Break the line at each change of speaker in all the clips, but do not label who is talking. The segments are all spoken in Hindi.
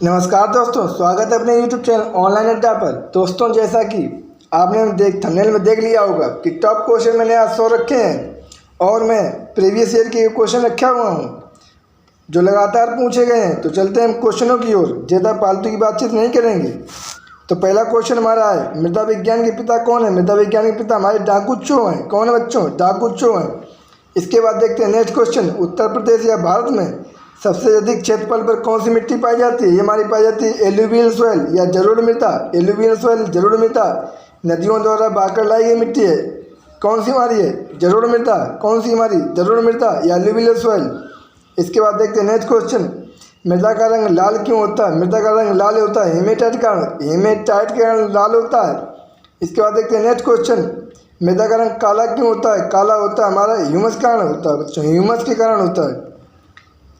नमस्कार दोस्तों, स्वागत है अपने YouTube चैनल ऑनलाइन अड्डा पर। दोस्तों, जैसा कि आपने थंबनेल में देख लिया होगा कि टॉप क्वेश्चन मैंने आज 100 रखे हैं और मैं प्रीवियस ईयर के क्वेश्चन रखा हुआ हूँ जो लगातार पूछे गए हैं। तो चलते हैं हम क्वेश्चनों की ओर, ज़्यादा फालतू की बातचीत नहीं करेंगे। तो पहला क्वेश्चन हमारा है, मृदा विज्ञान के पिता कौन है? मृदा विज्ञान के पिता हमारे डाकू चो हैं। कौन है बच्चों? डाकू चो हैं। इसके बाद देखते हैं नेक्स्ट क्वेश्चन, उत्तर प्रदेश या भारत में सबसे अधिक क्षेत्रफल पर कौन सी मिट्टी पाई जाती है? ये हमारी पाई जाती है एलुवियल सॉइल या जलोढ़ मृदा। एलुवियल सॉइल, जलोढ़ मृदा नदियों द्वारा बहाकर लाई गई मिट्टी है। कौन सी हमारी है? जलोढ़ मृदा। कौन सी हमारी? जलोढ़ मृदा या एलुवियल सॉइल। इसके बाद देखते हैं नेक्स्ट क्वेश्चन, मृदा का रंग लाल क्यों होता है? मृदा का रंग लाल होता है हेमेटाइट के कारण। हेमेटाइट के कारण लाल होता है। इसके बाद देखते हैं नेक्स्ट क्वेश्चन, मृदा का रंग काला क्यों होता है? काला होता है हमारा ह्यूमस के कारण होता है बच्चों, ह्यूमस के कारण होता है।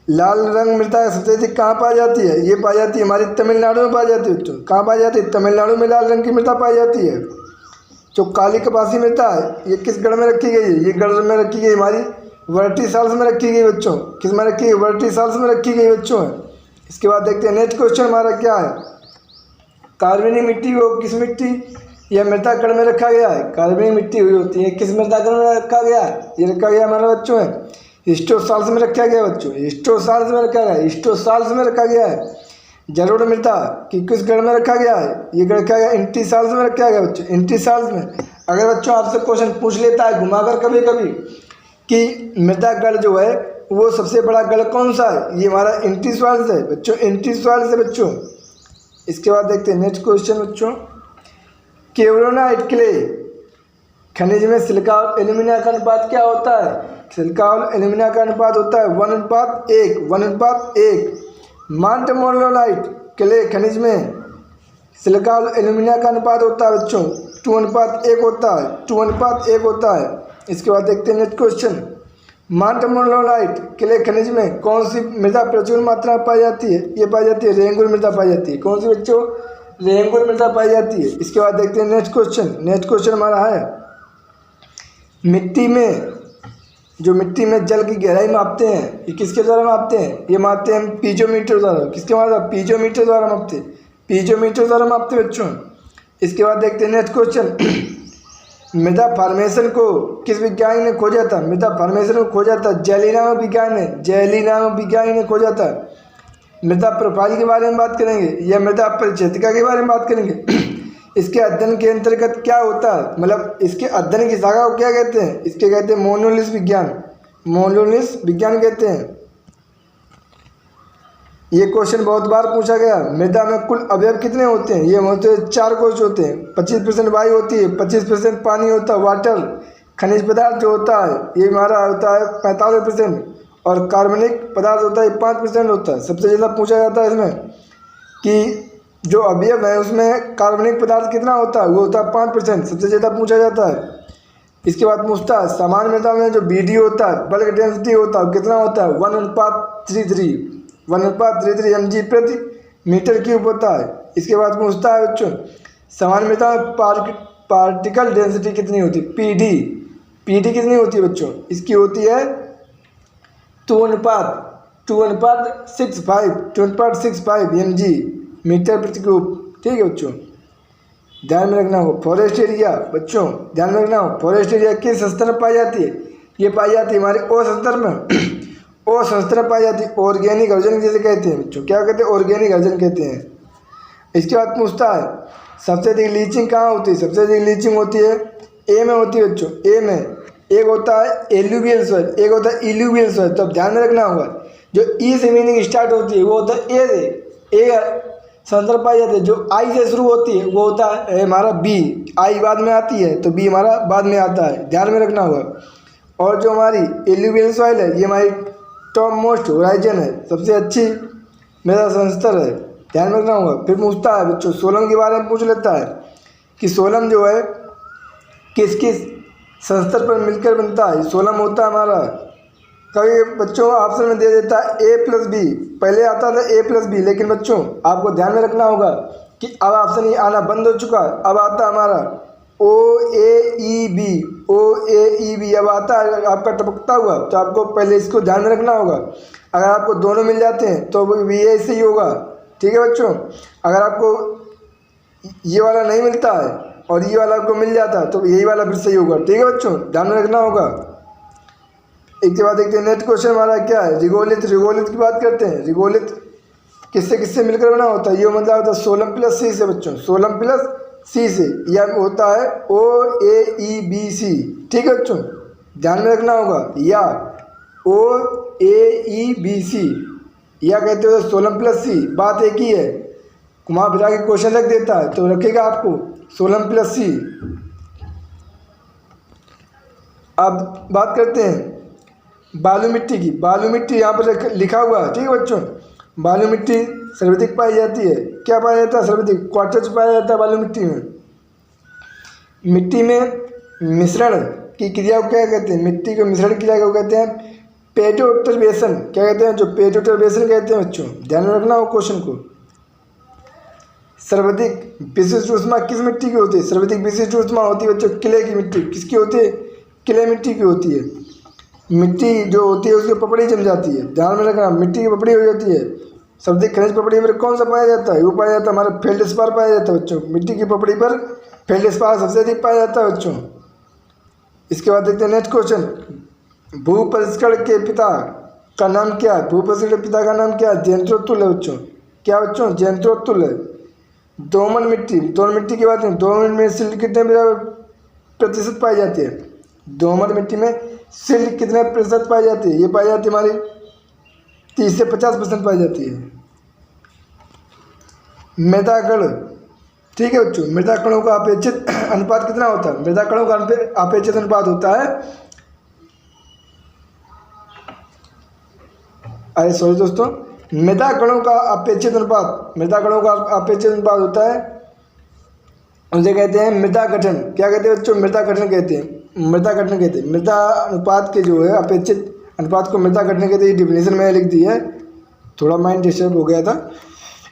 लाल रंग मृदा सबसे अधिक कहाँ पाई जाती है? ये पाई जाती है हमारी तमिलनाडु में पाई जाती है बच्चों। कहाँ पाई जाती है? तमिलनाडु में लाल रंग की मृदा पाई जाती है। जो काली कपासी मृदा है ये किस गढ़ में रखी गई है? ये गढ़ में रखी गई हमारी वर्टीसाल्स में रखी गई बच्चों। किस में रखी गई? वर्टीसाल्स में रखी गई बच्चों। इसके बाद देखते हैं नेक्स्ट क्वेश्चन हमारा क्या है, कार्बनिक मिट्टी को किस मिट्टी या मृदा कण में रखा गया है? कार्बनिक मिट्टी हुई होती है किस मृदा कण में रखा गया है? ये रखा गया हमारा बच्चों है हिस्टोसाल्स में रखा गया बच्चों। हिस्टोसाल्स में रखा गया, हिस्टोसाल्स में रखा गया है। जलोढ़ मृदा कि किस गढ़ में रखा गया है? ये गढ़ रखा गया इंटीसाल्स में रखा गया बच्चों, इंटीसाल्स में। अगर बच्चों आपसे क्वेश्चन पूछ लेता है घुमाकर कभी कभी कि मृदा गढ़ जो है वो सबसे बड़ा गढ़ कौन सा है? ये हमारा इंटीसाल्स है बच्चों, इंटीसाल्स है बच्चों। इसके बाद देखते हैं नेक्स्ट क्वेश्चन बच्चों, केवलोनाइट क्ले खनिज में सिलिका और एल्यूमिना का अनुपात क्या होता है? सिलिका और एल्यूमिना का अनुपात होता है 1:1, 1:1। मॉन्टमोलोलाइट क्ले खनिज में सिलिका और एल्यूमिना का अनुपात होता है बच्चों 2:1 होता है, 2:1 होता है। इसके बाद देखते हैं नेक्स्ट क्वेश्चन, मॉन्टमोलोलाइट क्ले खनिज में कौन सी मृदा प्रचुर मात्रा में पाई जाती है? ये पाई जाती है रेंगुर मृदा पाई जाती है। कौन सी बच्चों? रेंगुर मृदा पाई जाती है। इसके बाद देखते हैं नेक्स्ट क्वेश्चन, नेक्स्ट क्वेश्चन हमारा है, मिट्टी में जो मिट्टी में जल की गहराई मापते हैं ये किसके द्वारा मापते हैं? ये मापते हैं पीजोमीटर द्वारा। किसके द्वारा? पीजोमीटर द्वारा मापते हैं, पीजोमीटर द्वारा मापते हैं बच्चों। इसके बाद देखते हैं नेक्स्ट क्वेश्चन, मृदा फॉर्मेशन को किस विज्ञानी ने खोजा था? मृदा फॉर्मेशन को खोजा था जेली नामक विज्ञानी ने, जेली नामक विज्ञानी ने खोजा था। मृदा प्रोफाइल के बारे में बात करेंगे या मृदा परिचेतिका के बारे में बात करेंगे। इसके अध्ययन के अंतर्गत क्या होता है? मतलब इसके अध्ययन की शाखा को क्या कहते हैं? इसके कहते हैं मोनोलिस विज्ञान, मोनोलिस विज्ञान कहते हैं। ये क्वेश्चन बहुत बार पूछा गया, मृदा में कुल अवयव कितने होते हैं? ये होते हैं 4 कोश होते हैं। 25% वायु होती है, 25% पानी होता है वाटर। खनिज पदार्थ जो होता है ये हमारा होता है 45% और कार्बनिक पदार्थ होता है 5% होता है। सबसे ज़्यादा पूछा जाता है इसमें कि जो अवयव है उसमें कार्बनिक पदार्थ कितना होता है? वो होता है 5%, सबसे ज़्यादा पूछा जाता है। इसके बाद पूछता है सामान्य मृदा में जो BD होता है बल्क डेंसिटी होता है कितना होता है? 1:33, 1:33 mg प्रति मीटर क्यूब होता है। इसके बाद पूछता है बच्चों सामान्य मृदा में पार्टिकल डेंसिटी कितनी होती है? PD कितनी होती है बच्चों? इसकी होती है 2:65 mg मीटर प्रति क्यूब। ठीक है बच्चों, ध्यान में रखना हो। फॉरेस्ट एरिया बच्चों ध्यान में रखना हो, फॉरेस्ट एरिया किस स्तर में पाई जाती है? ये पाई जाती है हमारे ओ स्तर में, ओ स्तर में पाई जाती है। ऑर्गेनिक अर्जन जिसे कहते हैं बच्चों, क्या कहते हैं? ऑर्गेनिक अर्जन कहते हैं। इसके बाद पूछता है सबसे अधिक लीचिंग कहाँ होती है? सबसे अधिक लीचिंग होती है ए में होती है बच्चों, ए में। एक होता है एलुवियल सॉइल, एक होता है इलुवियल सॉइल। तो अब ध्यान में रखना होगा, जो ई से मीनिंग स्टार्ट होती है वो होता है ए से, ए संदर्भ पाई जाती है। जो आई से शुरू होती है वो होता है हमारा बी, आई बाद में आती है तो बी हमारा बाद में आता है, ध्यान में रखना होगा। और जो हमारी एलुवियल सॉइल है ये हमारी टॉप मोस्ट होराइजन है, सबसे अच्छी मृदा संस्तर है, ध्यान में रखना होगा। फिर पूछता है बच्चों सोलम के बारे में पूछ लेता है कि सोलम जो है किस किस संस्तर पर मिलकर बनता है? सोलम होता है हमारा, कभी बच्चों ऑप्शन में दे देता है A+B, पहले आता था A+B, लेकिन बच्चों आपको ध्यान में रखना होगा कि अब ऑप्शन ये आना बंद हो चुका है। अब आता है हमारा OAEB, OAEB अब आता है आपका टपकता हुआ। तो आपको पहले इसको ध्यान में रखना होगा। अगर आपको दोनों मिल जाते हैं तो भी ऐसे ही होगा, ठीक है बच्चों। अगर आपको ये वाला नहीं मिलता है और ये वाला आपको मिल जाता है तो यही वाला फिर सही होगा, ठीक है बच्चों, ध्यान में रखना होगा। एक के बाद देखते हैं नेक्स्ट क्वेश्चन हमारा क्या है, रिगोलित। रिगोलित की बात करते हैं। रिगोलित किससे किससे मिलकर बना होता है, ये मतलब होता है सोलम प्लस सी से बच्चों, सोलम प्लस सी से। यह होता है OAEBC, ठीक है बच्चों, ध्यान में रखना होगा। या OAEBC या कहते हो सोलम प्लस सी, बात एक ही है। घुमा फिरा के क्वेश्चन रख देता है तो रखेगा आपको सोलम प्लस सी। अब बात करते हैं बालू मिट्टी की। बालू मिट्टी यहाँ पर लिखा हुआ है, ठीक है बच्चों। बालू मिट्टी सर्वाधिक पाई जाती है, क्या पाया जाता है, सर्वाधिक क्वार्टर्स पाया जाता है बालू मिट्टी में। मिट्टी में मिश्रण की क्रिया को क्या कहते हैं, मिट्टी के मिश्रण क्रिया को कहते हैं पेटोटर्बेशन। क्या कहते हैं, जो पेटोटर्बेशन कहते हैं बच्चों, ध्यान में रखना हो क्वेश्चन को। सर्वाधिक विशिष्ट ऊष्मा किस मिट्टी की होती है, सर्वाधिक विशिष्ट ऊष्मा होती है बच्चों किले की मिट्टी। किसकी होती है, किले मिट्टी की होती है। मिट्टी जो होती है उसकी पपड़ी जम जाती है, ध्यान में रखना, मिट्टी की पपड़ी हो जाती है। सर्वाधिक खनिज पपड़ी पर कौन सा पाया जाता है, वो पाया जाता है हमारा फेल्डस्पार पाया जाता है बच्चों। मिट्टी की पपड़ी पर फेल्डस्पार सबसे अधिक पाया जाता है बच्चों। इसके बाद देखते हैं नेक्स्ट क्वेश्चन, भूपरिष्करण के पिता का नाम क्या है, भूपरिष्करण के पिता का नाम क्या है, जयंत्रोत्तुल है बच्चों। क्या बच्चों, जयंत्रोत्तुल है। दोमन मिट्टी, दोमन मिट्टी की बात है, दोमन में सिल्ट कितने प्रतिशत पाई जाती है, दोमन मिट्टी में सिल्ट कितने प्रतिशत पाई जाती है, ये पाई जाती है हमारी 30 से 50% पाई जाती है। मृदा कण, ठीक है बच्चों, मृदा कणों का अपेक्षित अनुपात कितना होता है, मृदा कणों का अपेक्षित अनुपात होता है, अरे सॉरी दोस्तों, मृदा कणों का अपेक्षित अनुपात, मृदा कणों का अपेक्षित अनुपात होता है, उसे कहते हैं मृदा गठन। क्या कहते हैं बच्चों, मृदा गठन कहते हैं, मृदा गठन कहते हैं। मृदा अनुपात के जो है अपेक्षित अनुपात को मृदा गठन कहते हैं। डिफिनेशन में लिख दी है, थोड़ा माइंड डिस्टर्ब हो गया था।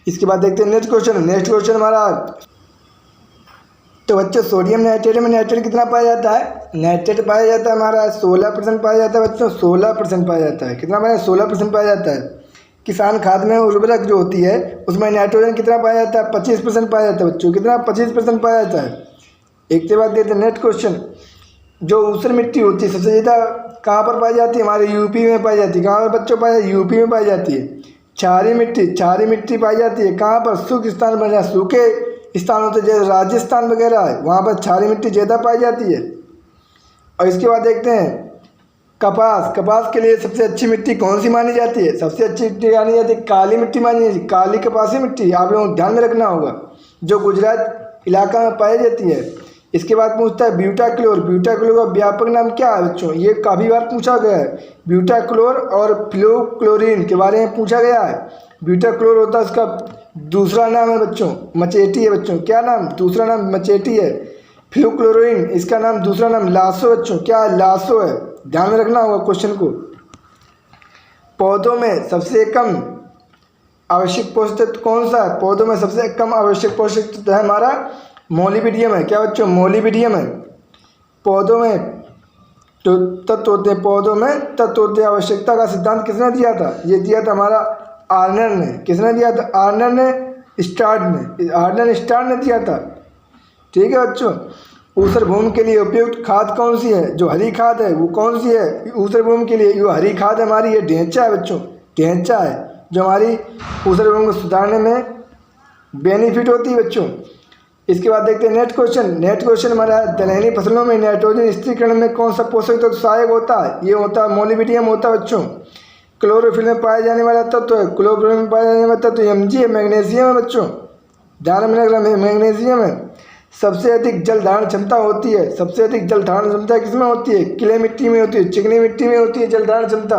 इसके बाद देखते हैं नेक्स्ट क्वेश्चन। नेक्स्ट क्वेश्चन हमारा, तो बच्चों सोडियम नाइट्रेट में नाइट्रेट कितना पाया जाता है, नाइट्रेट पाया जाता है हमारा 16% पाया जाता है बच्चों, 16% पाया जाता है। कितना पाया, 16% पाया जाता है। किसान खाद में उर्वरक जो होती है उसमें नाइट्रोजन कितना पाया जाता है, 25% पाया जाता है बच्चों। कितना, 25% पाया जाता है। एक के बाद देते हैं नेक्स्ट क्वेश्चन, जो ऊसर मिट्टी होती है सबसे ज़्यादा कहाँ पर पाई जाती है, हमारे यूपी में पाई जाती है। कहाँ पर बच्चों पाई जाती है, यूपी में पाई जाती है। क्षारीय मिट्टी, क्षारीय मिट्टी पाई जाती है कहाँ पर, सूखे स्थान पर, जहाँ सूखे स्थान होते हैं जैसे राजस्थान वगैरह है वहाँ पर क्षारीय मिट्टी ज़्यादा पाई जाती है। और इसके बाद देखते हैं कपास। कपास के लिए सबसे अच्छी मिट्टी कौन सी मानी जाती है, सबसे अच्छी मिट्टी मानी जाती है काली मिट्टी मानी जाती है, काली कपासी मिट्टी। आप लोगों को ध्यान में रखना होगा, जो गुजरात इलाका में पाई जाती है। इसके बाद पूछता है ब्यूटाक्लोर। ब्यूटाक्लोर का व्यापक नाम क्या है बच्चों, ये काफ़ी बार पूछा गया है। ब्यूटाक्लोर और फ्लोक्लोरीन के बारे में पूछा गया है। ब्यूटाक्लोर होता है उसका दूसरा नाम है बच्चों मचेटी है बच्चों। क्या नाम, दूसरा नाम मचेटी है। फ्लोक्लोरीन इसका नाम दूसरा नाम लासो बच्चों, क्या है, लासो है। ध्यान में रखना होगा क्वेश्चन को। पौधों में सबसे कम आवश्यक पोषक तत्व कौन सा है, पौधों में सबसे कम आवश्यक पोषक तत्व है हमारा मोलिबिडियम है। क्या बच्चों, मोलिबिडियम है। पौधों में जो तत्व होते हैं, पौधों में तत्व होते हैं, आवश्यकता का सिद्धांत किसने दिया था, ये दिया था हमारा आर्नर ने। किसने दिया था, आर्नर ने, स्टार्ड ने, आर्नर स्टार्ड ने दिया था। ठीक है बच्चों। ऊसर भूमि के लिए उपयुक्त खाद कौन सी है, जो हरी खाद है वो कौन सी है ऊसर भूमि के लिए, जो हरी खाद हमारी ये ढेंचा है बच्चों, ढेंचा है जो हमारी ऊसर भूमि को सुधारने में बेनिफिट होती है बच्चों। इसके बाद देखते हैं नेक्स्ट क्वेश्चन। नेक्स्ट क्वेश्चन हमारा दलहनी फसलों में नाइट्रोजन स्थिरीकरण में कौन सा पोषक तत्व सहायक होता है, ये होता है मोलिबिडियम होता है बच्चों। क्लोरोफिल में पाया जाने वाला तत्व है, क्लोरोफिल में पाया जाने वाला तत्व Mg है, मैग्नीशियम है बच्चों, ध्यान में रखना, मैग्नीशियम है। सबसे अधिक जल धारण क्षमता होती है, सबसे अधिक जल धारण क्षमता किसमें होती है, क्ले मिट्टी में होती है, चिकनी मिट्टी में होती है जल धारण क्षमता।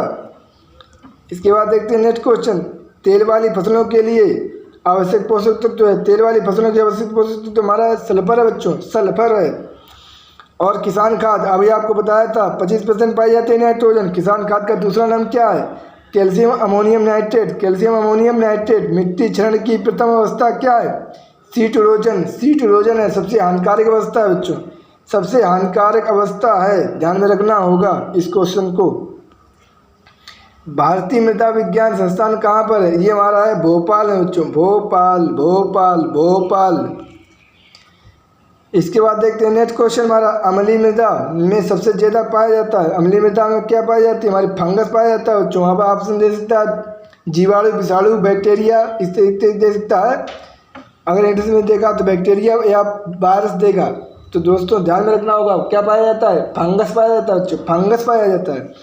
इसके बाद देखते हैं नेक्स्ट क्वेश्चन। तेल वाली फसलों के लिए आवश्यक पोषक तत्व है, तेल वाली फसलों के आवश्यक पोषक तत्व हमारा सल्फर है बच्चों, सल्फर है। और किसान खाद अभी आपको बताया था 25% पाई जाती है नाइट्रोजन। किसान खाद का दूसरा नाम क्या है, calcium ammonium nitrate, calcium ammonium nitrate. मिट्टी क्षरण की प्रथम अवस्था क्या है, सीट इरोजन, सीट इरोजन है, सबसे हानिकारक अवस्था है बच्चों, सबसे हानिकारक अवस्था है, ध्यान में रखना होगा इस क्वेश्चन को। भारतीय मृदा विज्ञान संस्थान कहाँ पर है? ये हमारा है भोपाल है बच्चों, भोपाल भोपाल भोपाल। इसके बाद देखते हैं नेक्स्ट क्वेश्चन हमारा, अम्लीय मृदा में सबसे ज़्यादा पाया जाता है। अम्लीय मृदा में क्या पाई जाती है? हमारी फंगस पाया जाता है बच्चों। वहाँ पर ऑप्शन दे सकता है जीवाणु, विषाणु, बैक्टीरिया, इस तरीके दे सकता है। अगर इंग्लिश में देखा तो बैक्टीरिया या वायरस देगा। तो दोस्तों ध्यान में रखना होगा, क्या पाया जाता है? फंगस पाया जाता है बच्चों, फंगस पाया जाता है।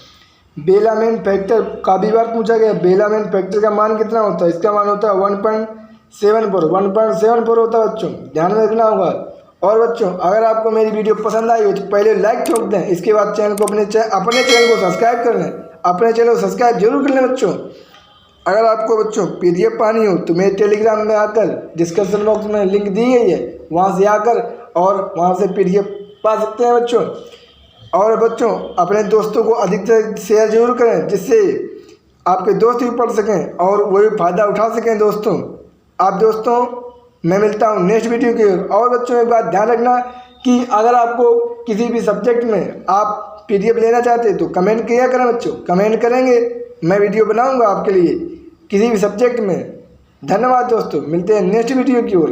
बेलामेन फैक्टर काफ़ी बार पूछा गया, बेलामेन फैक्टर का मान कितना होता है? इसका मान होता है 1.74 होता है बच्चों, ध्यान में रखना होगा। और बच्चों अगर आपको मेरी वीडियो पसंद आई हो तो पहले लाइक ठोक दें, इसके बाद चैनल को अपने चैनल को सब्सक्राइब कर लें, अपने चैनल को सब्सक्राइब जरूर कर लें बच्चों। अगर आपको बच्चों PDF पानी हो तो मेरे टेलीग्राम में आकर डिस्क्रिप्शन बॉक्स में लिंक दी गई है, वहाँ से आकर और वहाँ से PDF पा सकते हैं बच्चों। और बच्चों अपने दोस्तों को अधिक से अधिक शेयर जरूर करें, जिससे आपके दोस्त भी पढ़ सकें और वो भी फ़ायदा उठा सकें दोस्तों। आप दोस्तों मैं मिलता हूँ नेक्स्ट वीडियो की ओर। और बच्चों एक बात ध्यान रखना कि अगर आपको किसी भी सब्जेक्ट में आप PDF लेना चाहते हैं तो कमेंट किया करें बच्चों, कमेंट करेंगे मैं वीडियो बनाऊँगा आपके लिए किसी भी सब्जेक्ट में। धन्यवाद दोस्तों, मिलते हैं नेक्स्ट वीडियो की ओर।